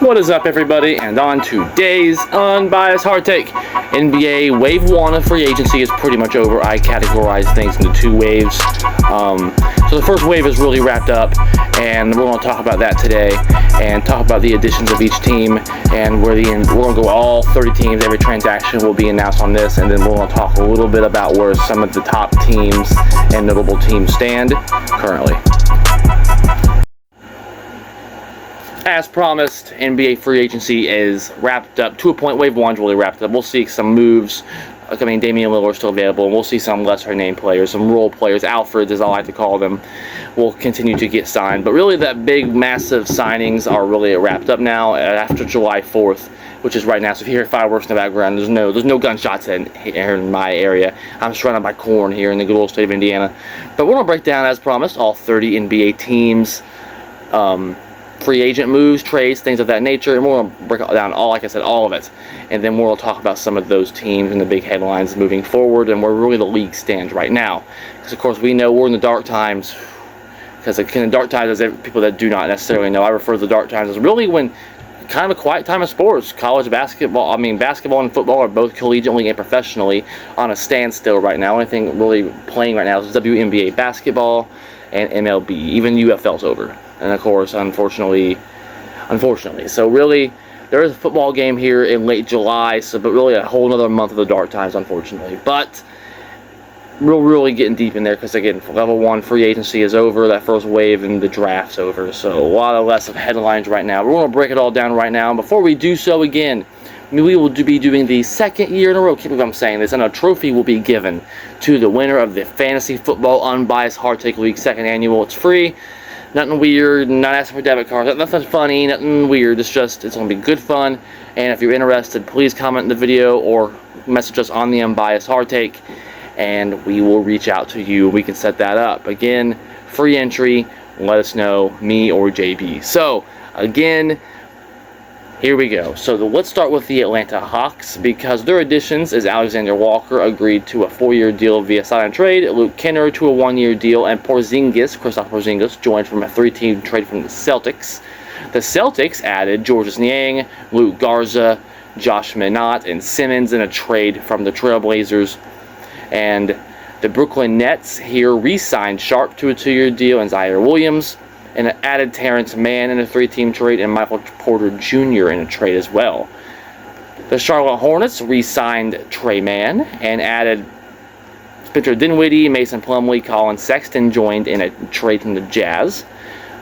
What is up, everybody? And on today's Unbiased Hard Take, NBA Wave 1 of free agency is pretty much over. I categorize things into two waves. So the first wave is really wrapped up, and we're going to talk about that today and talk about the additions of each team and we're going to go all 30 teams. Every transaction will be announced on this, and then we're going to talk a little bit about where some of the top teams and notable teams stand currently. As promised, NBA free agency is wrapped up to a point. Wave 1's really wrapped up. We'll see some moves. Damian Lillard is still available, and we'll see some lesser name players, some role players, Alfreds as I like to call them, will continue to get signed. But really that big, massive signings are really wrapped up now after July 4th, which is right now. So if you hear fireworks in the background, there's no gunshots here in my area. I'm surrounded by corn here in the good old state of Indiana. But we're going to break down, as promised, all 30 NBA teams, free agent moves, trades, things of that nature, and we're going to break down all of it. And then we'll talk about some of those teams and the big headlines moving forward and where really the league stands right now. Because, of course, we know we're in the dark times. Because in the dark times, as people that do not necessarily know, I refer to the dark times as really when kind of a quiet time of sports. College basketball, basketball and football are both collegiately and professionally on a standstill right now. Only thing really playing right now is WNBA basketball and MLB. Even UFL's over. And of course, unfortunately. So really, there is a football game here in late July, but really a whole other month of the dark times, unfortunately. But we're really getting deep in there because, again, level 1 free agency is over, that first wave, and the draft's over. So a lot less of headlines right now. We're going to break it all down right now. And before we do so, again, we will be doing the second year in a row, keep I'm saying this, and a trophy will be given to the winner of the Fantasy Football Unbiased Hard Take League second annual. It's free. Nothing weird, not asking for debit cards, nothing funny, nothing weird. It's going to be good fun. And if you're interested, please comment in the video or message us on the Unbiased Hard Take, and we will reach out to you. We can set that up. Again, free entry. Let us know, me or JB. So, again, here we go. So let's start with the Atlanta Hawks, because their additions is Alexander Walker agreed to a 4-year deal via sign and trade, Luke Kennard to a 1-year deal, and Kristaps Porzingis joined from a 3-team trade from the Celtics. The Celtics added Georges Niang, Luke Garza, Josh Minott, and Simmons in a trade from the Trailblazers. And the Brooklyn Nets here re-signed Sharp to a 2-year deal and Zaire Williams, and added Terrence Mann in a 3-team trade and Michael Porter Jr. in a trade as well. The Charlotte Hornets re-signed Trey Mann and added Spencer Dinwiddie, Mason Plumlee, Colin Sexton joined in a trade from the Jazz.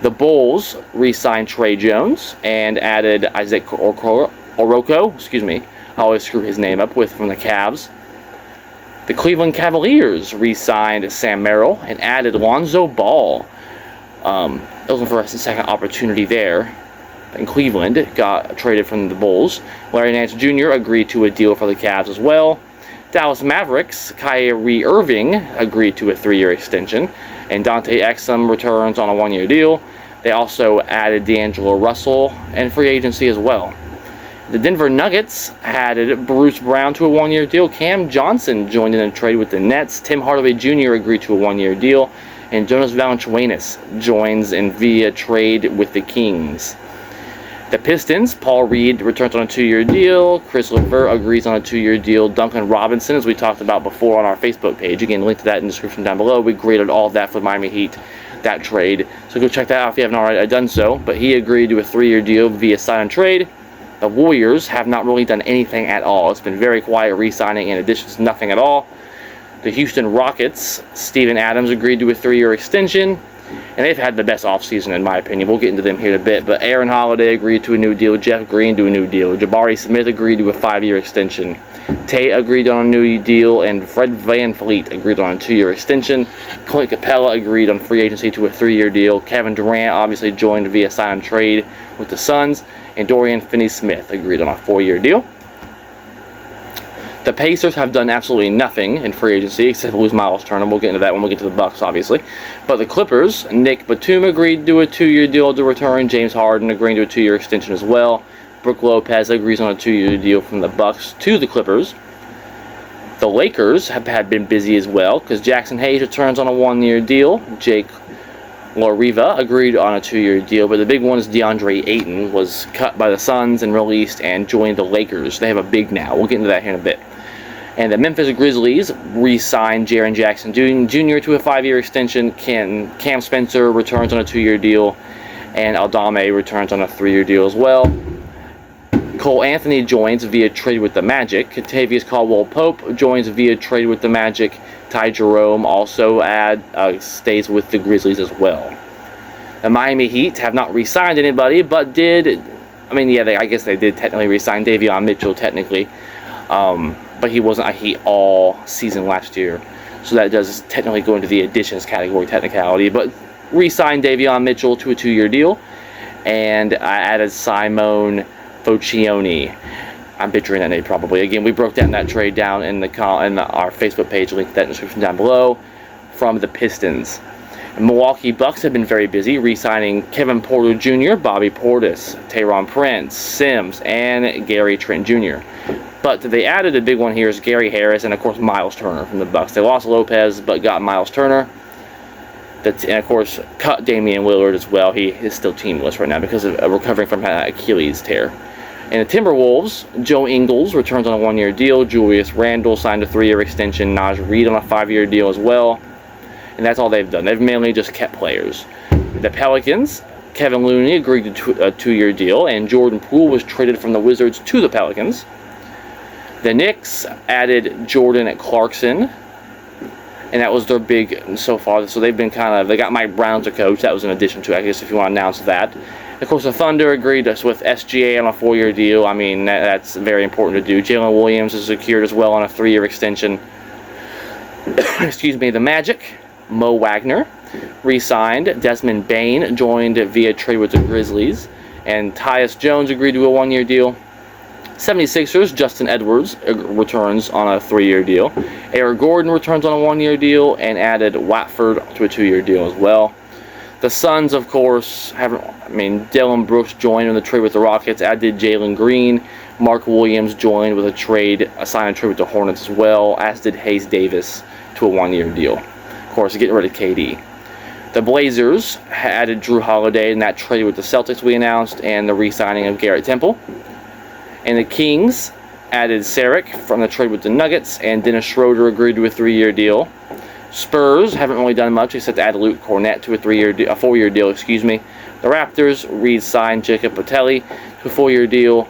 The Bulls re-signed Trey Jones and added Isaac Oroko, I always screw his name up, from the Cavs. The Cleveland Cavaliers re-signed Sam Merrill and added Lonzo Ball. Looking for a second opportunity there. And Cleveland got traded from the Bulls. Larry Nance Jr. agreed to a deal for the Cavs as well. Dallas Mavericks, Kyrie Irving agreed to a 3-year extension. And Dante Exum returns on a 1-year deal. They also added D'Angelo Russell and free agency as well. The Denver Nuggets added Bruce Brown to a 1-year deal. Cam Johnson joined in a trade with the Nets. Tim Hardaway Jr. agreed to a 1-year deal. And Jonas Valanciunas joins in via trade with the Kings. The Pistons, Paul Reed returns on a 2-year deal. Chris Levert agrees on a 2-year deal. Duncan Robinson, as we talked about before on our Facebook page. Again, link to that in the description down below. We graded all of that for Miami Heat, that trade. So go check that out if you haven't already done so. But he agreed to a 3-year deal via sign and trade. The Warriors have not really done anything at all. It's been very quiet, re-signing and additions, nothing at all. The Houston Rockets, Steven Adams agreed to a 3-year extension, and they've had the best offseason in my opinion. We'll get into them here in a bit, but Aaron Holiday agreed to a new deal, Jeff Green to a new deal, Jabari Smith agreed to a 5-year extension, Tate agreed on a new deal, and Fred VanVleet agreed on a 2-year extension. Clint Capella agreed on free agency to a 3-year deal. Kevin Durant obviously joined via sign and trade with the Suns, and Dorian Finney-Smith agreed on a 4-year deal. The Pacers have done absolutely nothing in free agency except lose Miles Turner. We'll get into that when we get to the Bucks, obviously. But the Clippers, Nick Batum agreed to a 2-year deal to return. James Harden agreeing to a 2-year extension as well. Brook Lopez agrees on a 2-year deal from the Bucks to the Clippers. The Lakers have been busy as well because Jackson Hayes returns on a 1-year deal. Jake Loriva agreed on a 2-year deal, but the big one is DeAndre Ayton was cut by the Suns and released and joined the Lakers. They have a big now. We'll get into that here in a bit. And the Memphis Grizzlies re-signed Jaren Jackson Jr. to a 5-year extension. Cam Spencer returns on a 2-year deal, and Aldame returns on a 3-year deal as well. Cole Anthony joins via trade with the Magic. Kentavious Caldwell-Pope joins via trade with the Magic. Ty Jerome also stays with the Grizzlies as well. The Miami Heat have not re-signed anybody, but I guess they did technically re-sign Davion Mitchell technically, but he wasn't a Heat all season last year, so that does technically go into the additions category technicality. But re-signed Davion Mitchell to a 2-year deal, and I added Simone Focioni. I'm butchering that name probably. Again, we broke down that trade down in our Facebook page. Link that in the description down below. From the Pistons. Milwaukee Bucks have been very busy re-signing Kevin Porter Jr., Bobby Portis, Tayron Prince, Sims, and Gary Trent Jr. But they added a big one here is Gary Harris and, of course, Miles Turner from the Bucks. They lost Lopez but got Miles Turner. And, of course, cut Damian Lillard as well. He is still teamless right now because of recovering from an Achilles tear. And the Timberwolves, Joe Ingles returns on a 1-year deal. Julius Randle signed a 3-year extension. Naj Reid on a 5-year deal as well. And that's all they've done. They've mainly just kept players. The Pelicans, Kevin Looney agreed to a 2-year deal, and Jordan Poole was traded from the Wizards to the Pelicans. The Knicks added Jordan Clarkson, and that was their big so far. So they've been they got Mike Brown to coach. That was an addition to it, I guess, if you want to announce that. Of course, the Thunder agreed with SGA on a 4-year deal. I mean, that's very important to do. Jalen Williams is secured as well on a 3-year extension. Excuse me. The Magic, Mo Wagner, re-signed. Desmond Bane joined via trade with the Grizzlies. And Tyus Jones agreed to a 1-year deal. 76ers, Justin Edwards returns on a 3-year deal. Eric Gordon returns on a 1-year deal and added Watford to a 2-year deal as well. The Suns, of course, Dylan Brooks joined in the trade with the Rockets, added Jalen Green. Mark Williams joined with a sign trade with the Hornets as well, as did Hayes Davis to a 1-year deal. Of course, getting rid of KD. The Blazers added Drew Holiday in that trade with the Celtics we announced, and the re-signing of Garrett Temple. And the Kings added Saric from the trade with the Nuggets, and Dennis Schroeder agreed to a 3-year deal. Spurs haven't really done much except add Luke Cornett to a 4-year deal. The Raptors re-signed Jacob Potelli to a 4-year deal.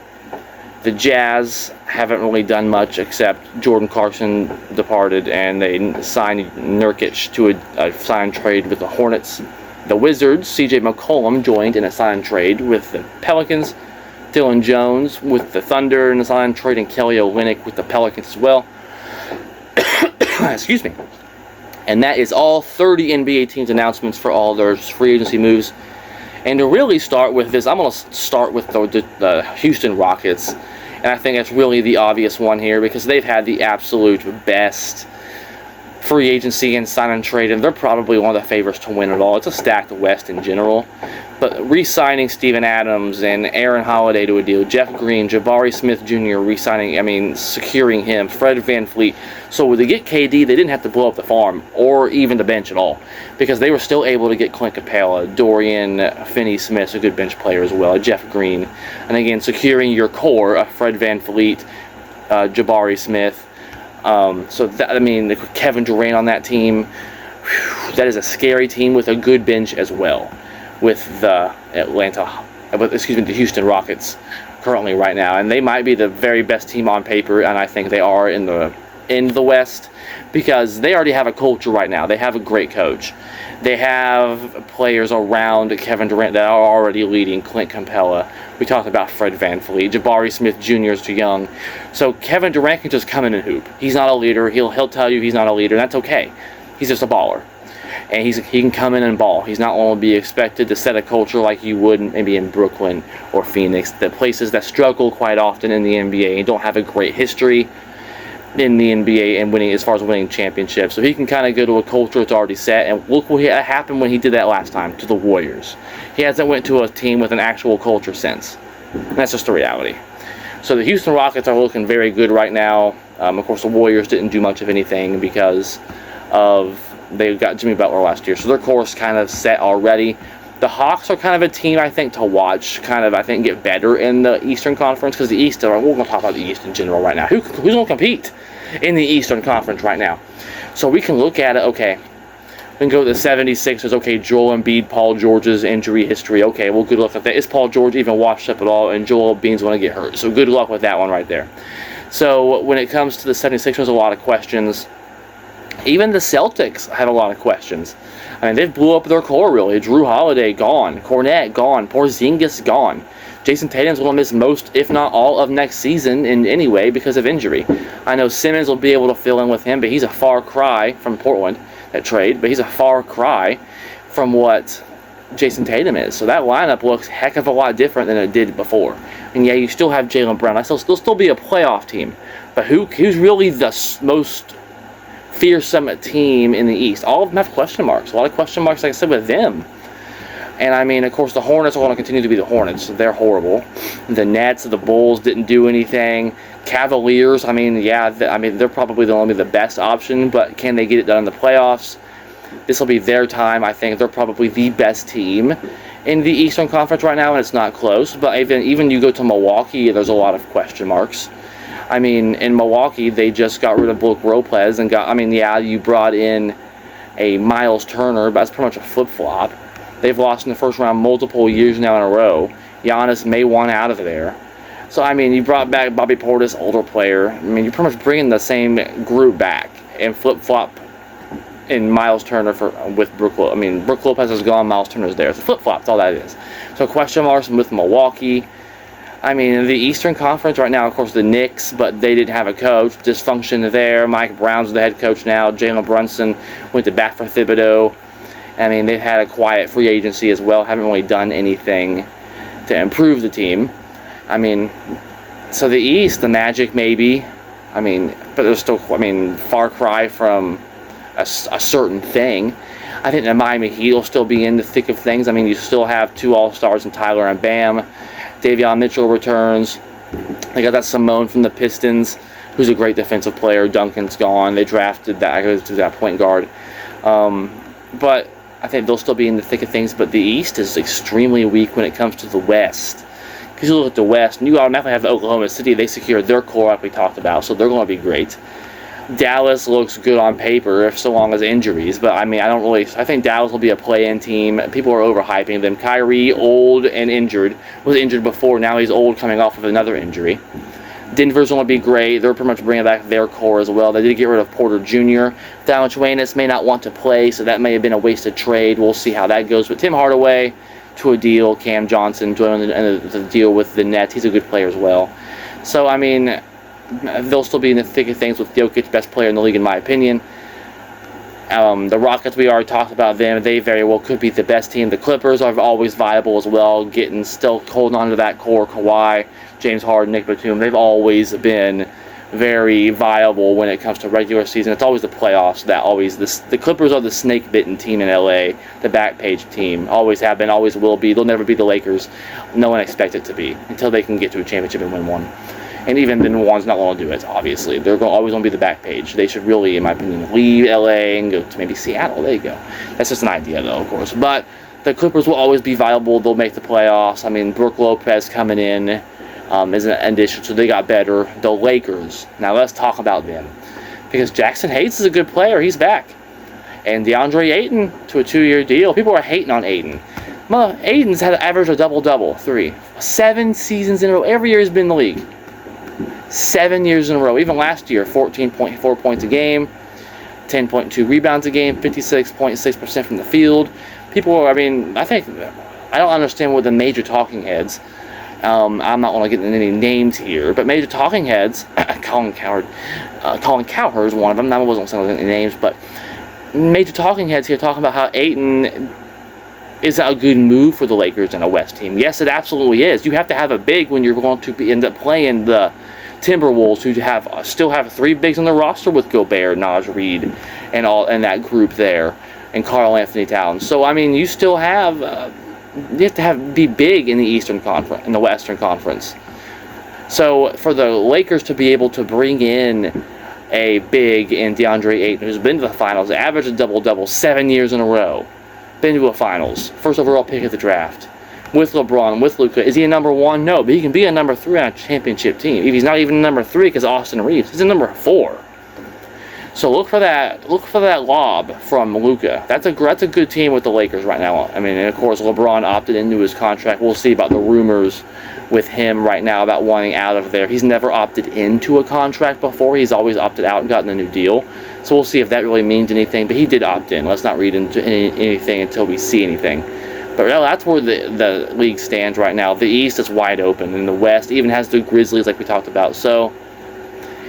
The Jazz haven't really done much except Jordan Clarkson departed, and they signed Nurkic to a sign trade with the Hornets. The Wizards, CJ McCollum joined in a sign trade with the Pelicans. Dylan Jones with the Thunder in a sign trade, and Kelly Olynyk with the Pelicans as well. Excuse me. And that is all 30 NBA teams' announcements for all their free agency moves. And to really start with this, I'm going to start with the Houston Rockets. And I think that's really the obvious one here because they've had the absolute best free agency and sign and trade, and they're probably one of the favorites to win it all. It's a stacked West in general. But re-signing Steven Adams and Aaron Holiday to a deal, Jeff Green, Jabari Smith Jr. Securing him, Fred VanVleet. So when they get KD, they didn't have to blow up the farm or even the bench at all because they were still able to get Clint Capella, Dorian Finney-Smith, a good bench player as well, Jeff Green. And again, securing your core, Fred VanVleet, Jabari Smith. Kevin Durant on that team, that is a scary team with a good bench as well. With the Houston Rockets currently right now, and they might be the very best team on paper, and I think they are in the West because they already have a culture right now. They have a great coach. They have players around Kevin Durant that are already leading. Clint Capella. We talked about Fred VanVleet. Jabari Smith Jr. is too young. So Kevin Durant can just come in and hoop. He's not a leader. He'll tell you he's not a leader. That's okay. He's just a baller. And he can come in and ball. He's not going to be expected to set a culture like you would maybe in Brooklyn or Phoenix, the places that struggle quite often in the NBA and don't have a great history in the NBA and winning championships. So he can kind of go to a culture that's already set, and look what happened when he did that last time to the Warriors. He hasn't went to a team with an actual culture since. And that's just the reality. So the Houston Rockets are looking very good right now. Of course, the Warriors didn't do much of anything because of They got Jimmy Butler last year, so their core is kind of set already. The Hawks are kind of a team, I think, to watch, kind of, I think, get better in the Eastern Conference, because the East, we're going to talk about the East in general right now. Who's going to compete in the Eastern Conference right now? So we can look at it, okay, we can go to the 76ers, okay, Joel Embiid, Paul George's injury history, okay, well, good luck with that. Is Paul George even washed up at all? And Joel Embiid's going to get hurt, so good luck with that one right there. So when it comes to the 76ers, a lot of questions. Even the Celtics have a lot of questions. I mean, they've blew up their core, really. Drew Holiday, gone. Kornet, gone. Porzingis, gone. Jason Tatum's going to miss most, if not all, of next season in any way because of injury. I know Simmons will be able to fill in with him, but he's a far cry from Portland, that trade. But he's a far cry from what Jason Tatum is. So that lineup looks a heck of a lot different than it did before. And yeah, you still have Jaylen Brown. They'll still be a playoff team. But who's really the most fearsome team in the East? All of them have question marks. A lot of question marks, like I said, with them. And I mean, of course, the Hornets are going to continue to be the Hornets. They're horrible. The Nets, the Bulls didn't do anything. Cavaliers, I mean, yeah, they're probably only the best option, but can they get it done in the playoffs? This will be their time. I think they're probably the best team in the Eastern Conference right now, and it's not close. But even you go to Milwaukee, there's a lot of question marks. I mean, in Milwaukee, they just got rid of Brook Lopez and you brought in a Miles Turner, but that's pretty much a flip-flop. They've lost in the first round multiple years now in a row. Giannis may want out of there. So, I mean, you brought back Bobby Portis, older player. I mean, you're pretty much bringing the same group back and flip-flop in Miles Turner with Brook Lopez. I mean, Brook Lopez is gone, Miles Turner's there. It's a flip-flop, that's all that is. So, question marks with Milwaukee. I mean, in the Eastern Conference right now, of course, the Knicks, but they didn't have a coach. Dysfunction there. Mike Brown's the head coach now. Jalen Brunson went to bat for Thibodeau. I mean, they've had a quiet free agency as well. Haven't really done anything to improve the team. I mean, so the East, the Magic maybe. I mean, but they're still, far cry from a certain thing. I think the Miami Heat will still be in the thick of things. I mean, you still have two All-Stars in Tyler and Bam. Davion Mitchell returns. They got that Simone from the Pistons, who's a great defensive player. Duncan's gone. They drafted that point guard. But I think they'll still be in the thick of things. But the East is extremely weak when it comes to the West. Because you look at the West, and you automatically have the Oklahoma City. They secured their core, like we talked about, so they're going to be great. Dallas looks good on paper, if so long as injuries. But I think Dallas will be a play-in team. People are overhyping them. Kyrie, old and injured, was injured before. Now he's old, coming off of another injury. Denver's going to be great. They're pretty much bringing back their core as well. They did get rid of Porter Jr. Valanciunas may not want to play, so that may have been a wasted trade. We'll see how that goes. But Tim Hardaway to a deal. Cam Johnson joining the deal with the Nets. He's a good player as well. So, I mean, they'll still be in the thick of things with Jokic, best player in the league in my opinion. The Rockets, we already talked about them. They very well could be the best team. The Clippers are always viable as well, still holding on to that core. Kawhi, James Harden, Nick Batum, they've always been very viable when it comes to regular season. It's always the playoffs that always, the Clippers are the snake-bitten team in LA, the back page team. Always have been, always will be. They'll never be the Lakers. No one expects it to be until they can get to a championship and win one. And even then, one's not going to do it, obviously. They're always going to be the back page. They should really, in my opinion, leave LA and go to maybe Seattle. There you go. That's just an idea, though, of course. But the Clippers will always be viable. They'll make the playoffs. I mean, Brook Lopez coming in is an addition, so they got better. The Lakers. Now, let's talk about them. Because Jackson Hayes is a good player. He's back. And DeAndre Ayton to a 2-year deal. People are hating on Ayton. Ayton's had an average of double-double. 7 seasons in a row. Every year he's been in the league. 7 years in a row. Even last year, 14.4 points a game, 10.2 rebounds a game, 56.6% from the field. People are, I don't understand what the major talking heads, I'm not going to get into any names here, but major talking heads, Colin Cowherd is one of them. I wasn't saying any names, but major talking heads here talking about how Ayton is a good move for the Lakers and a West team. Yes, it absolutely is. You have to have a big when you're going to end up playing the Timberwolves, who still have 3 bigs on the roster with Gobert, Naj Reid, and that group there, and Karl Anthony Towns. So you still have you have to be big in the Eastern Conference, in the Western Conference. So for the Lakers to be able to bring in a big in DeAndre Ayton, who's been to the finals, averaged a double-double 7 years in a row. Been to a finals. First overall pick of the draft. With LeBron, with Luka. Is he a number 1? No, but he can be a number 3 on a championship team. If he's not even a number 3 because Austin Reeves, he's a number 4. So look for that lob from Luka. That's a good team with the Lakers right now. I mean, and of course LeBron opted into his contract. We'll see about the rumors with him right now about wanting out of there. He's never opted into a contract before. He's always opted out and gotten a new deal. So we'll see if that really means anything. But he did opt in. Let's not read into anything until we see anything. But that's where the league stands right now. The East is wide open, and the West even has the Grizzlies like we talked about. So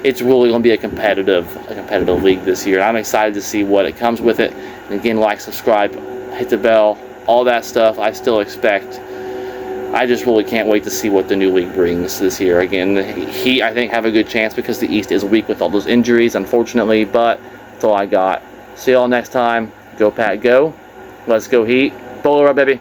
it's really going to be a competitive league this year. I'm excited to see what it comes with it. And again, like, subscribe, hit the bell, all that stuff. I still expect. I just really can't wait to see what the new league brings this year. Again, the Heat, I think, have a good chance because the East is weak with all those injuries, unfortunately. But that's all I got. See y'all next time. Go Pat, go. Let's go Heat. Bowler up, baby.